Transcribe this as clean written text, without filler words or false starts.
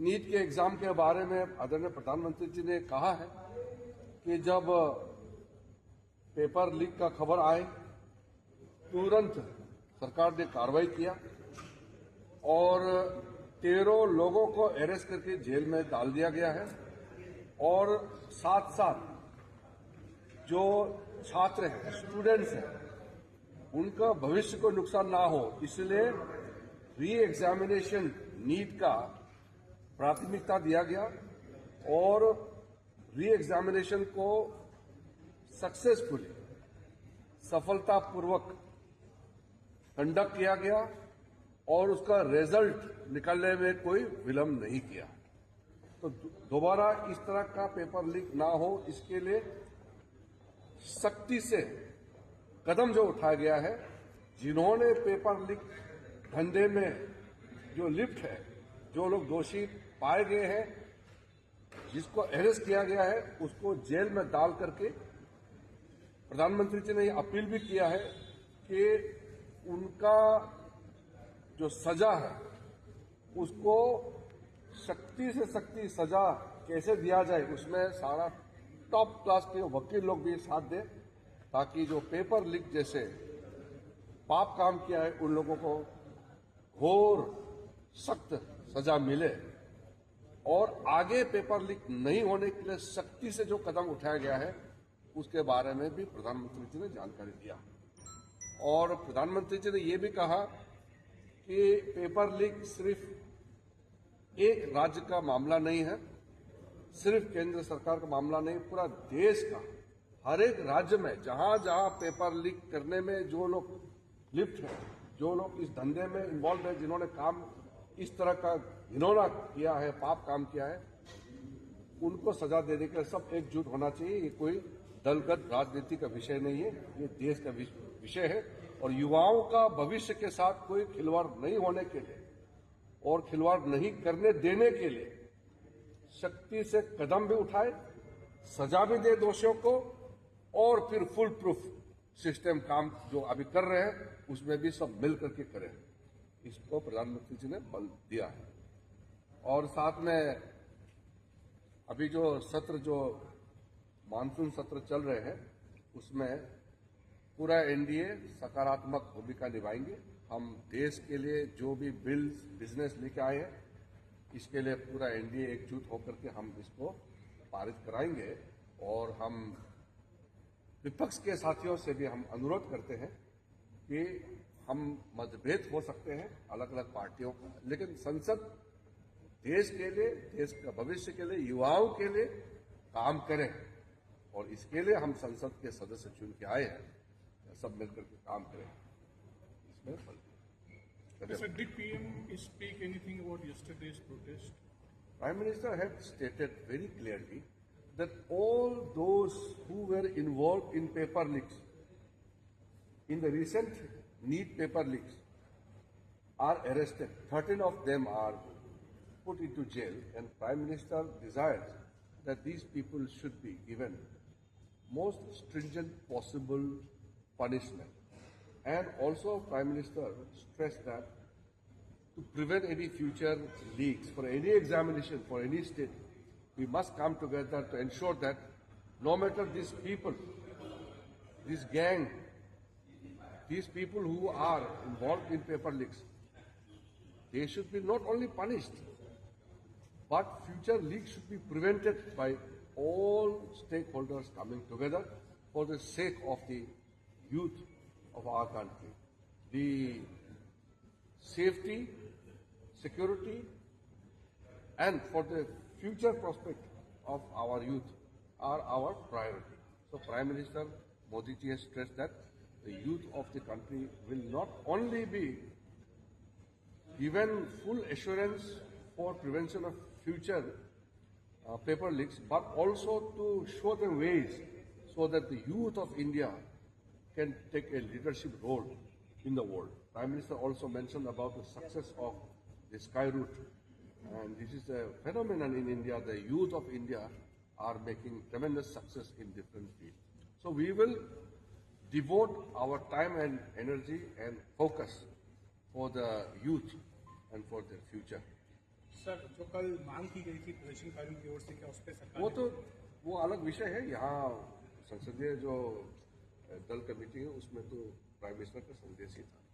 NEET के exam के बारे में आदरणीय प्रधानमंत्री जी ने कहा है कि जब पेपर लीक का खबर आए तुरंत सरकार ने कार्रवाई किया और 13 लोगों को अरेस्ट करके जेल में डाल दिया गया है और साथ साथ जो छात्र हैं, स्टूडेंट्स हैं, उनका भविष्य को नुकसान ना हो इसलिए री एग्जामिनेशन नीट का प्राथमिकता दिया गया और री एग्जामिनेशन को सक्सेसफुली सफलतापूर्वक कंडक्ट किया गया और उसका रिजल्ट निकालने में कोई विलंब नहीं किया। तो दोबारा इस तरह का पेपर लीक ना हो इसके लिए सख्ती से कदम जो उठाया गया है, जिन्होंने पेपर लीक धंधे में जो लिप्त है, जो लोग दोषी पाए गए हैं, जिसको अरेस्ट किया गया है, उसको जेल में डाल करके प्रधानमंत्री जी ने यह अपील भी किया है कि उनका जो सजा है उसको सख्ती से सख्ती सजा कैसे दिया जाए उसमें सारा टॉप क्लास के वकील लोग भी साथ दें ताकि जो पेपर लीक जैसे पाप काम किया है उन लोगों को घोर सख्त सजा मिले और आगे पेपर लीक नहीं होने के लिए सख्ती से जो कदम उठाया गया है उसके बारे में भी प्रधानमंत्री जी ने जानकारी दिया। और प्रधानमंत्री जी ने यह भी कहा कि पेपर लीक सिर्फ एक राज्य का मामला नहीं है, सिर्फ केंद्र सरकार का मामला नहीं, पूरा देश का हर एक राज्य में जहां जहां पेपर लीक करने में जो लोग लिप्त हैं, जो लोग इस धंधे में इन्वॉल्व है, जिन्होंने काम इस तरह का घिनौना किया है, पाप काम किया है, उनको सजा देने के लिए सब एकजुट होना चाहिए। ये कोई दलगत राजनीति का विषय नहीं है, ये देश का विषय है और युवाओं का भविष्य के साथ कोई खिलवाड़ नहीं होने के लिए और खिलवाड़ नहीं करने देने के लिए सख्ती से कदम भी उठाए, सजा भी दे दोषियों को और फिर फुल प्रूफ सिस्टम काम जो अभी कर रहे हैं उसमें भी सब मिल करके करें, इसको प्रधानमंत्री जी ने बल दिया है। और साथ में अभी जो मानसून सत्र चल रहे हैं उसमें पूरा एनडीए सकारात्मक भूमिका निभाएंगे। हम देश के लिए जो भी बिल्स बिजनेस लेके आए हैं इसके लिए पूरा एनडीए एकजुट होकर के हम इसको पारित कराएंगे और हम विपक्ष के साथियों से भी हम अनुरोध करते हैं कि हम मतभेद हो सकते हैं अलग अलग पार्टियों का, लेकिन संसद देश के लिए, देश का भविष्य के लिए, युवाओं के लिए काम करें और इसके लिए हम संसद के सदस्य चुन के आए हैं, सब मिलकर के काम करें, इसमें फल। Sir, did PM speak anything about yesterday's protest? Prime Minister had stated very clearly that all those who were involved in paper leaks, in the recent NEET paper leaks, are arrested. 13 of them are put into jail, and Prime Minister desires that these people should be given most stringent possible punishment. And also Prime Minister stressed that to prevent any future leaks for any examination for any state, we must come together to ensure that no matter these people, this gang, these people who are involved in paper leaks, they should be not only punished, but future leaks should be prevented by all stakeholders coming together for the sake of the youth of our country. The safety, security, and for the future prospect of our youth are our priority. So Prime Minister Modi ji has stressed that the youth of the country will not only be given full assurance for prevention of future paper leaks, but also to show them ways so that the youth of India can take a leadership role in the world. Prime Minister also mentioned about the success of the Sky Route, and this is a phenomenon in India. The youth of India are making tremendous success in different fields. So we will devote our time and energy and focus for the youth and for their future. Sir, जो कल मांग की गई थी प्रदर्शनकारियों की ओर से, क्या उस पर सरकार वो अलग विषय है। यहाँ संसदीय जो दल कमेटी है उसमें तो प्राइम मिनिस्टर का संदेश ही था।